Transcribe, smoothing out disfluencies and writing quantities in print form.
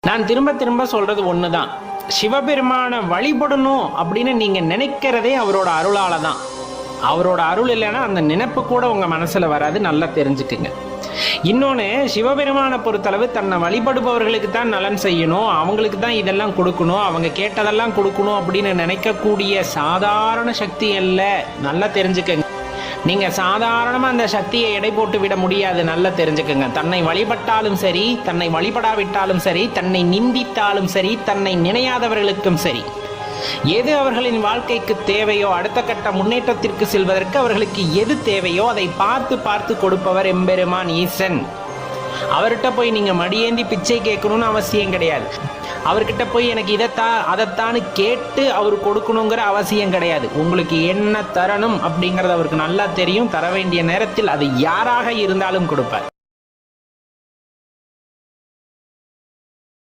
நான் திரும்ப திரும்ப சொல்றது ஒண்ணுதான். சிவபெருமான வழிபடணும் அப்படின்னு நீங்க நினைக்கிறதே அவரோட அருளால தான். அவரோட அருள் இல்லைன்னா அந்த நினைப்பு கூட உங்க மனசுல வராது, நல்லா தெரிஞ்சுக்குங்க. இன்னொன்னு, சிவபெருமானை பொறுத்தளவு தன்னை வழிபடுபவர்களுக்கு தான் நலன் செய்யணும், அவங்களுக்கு தான் இதெல்லாம் கொடுக்கணும், அவங்க கேட்டதெல்லாம் கொடுக்கணும் அப்படின்னு நினைக்கக்கூடிய சாதாரண சக்தி அல்ல, நல்லா தெரிஞ்சுக்கங்க. நீங்க சாதாரணமா அந்த சக்தியை எடை போட்டு விட முடியாது, நல்லா தெரிஞ்சுக்கங்க. தன்னை வழிபட்டாலும் சரி, தன்னை வழிபடாவிட்டாலும் சரி, தன்னை நிந்தித்தாலும் சரி, தன்னை நினையாதவர்களுக்கும் சரி, எது அவர்களின் வாழ்க்கைக்கு தேவையோ, அடுத்த கட்ட முன்னேற்றத்திற்கு செல்வதற்கு அவர்களுக்கு எது தேவையோ அதை பார்த்து பார்த்து கொடுப்பவர் எம்பெருமான் ஈசன். அவர்கிட்ட போய் நீங்க மடியேந்தி பிச்சை கேட்கணும்னு அவசியம் கிடையாது. அவர்கிட்ட போய் எனக்கு அதைத்தான்னு கேட்டு அவர் கொடுக்கணுங்கிற அவசியம் கிடையாது. உங்களுக்கு என்ன தரணும் அப்படிங்கறது அவருக்கு நல்லா தெரியும். தர வேண்டிய நேரத்தில் அது யாராக இருந்தாலும் கொடுப்பார்.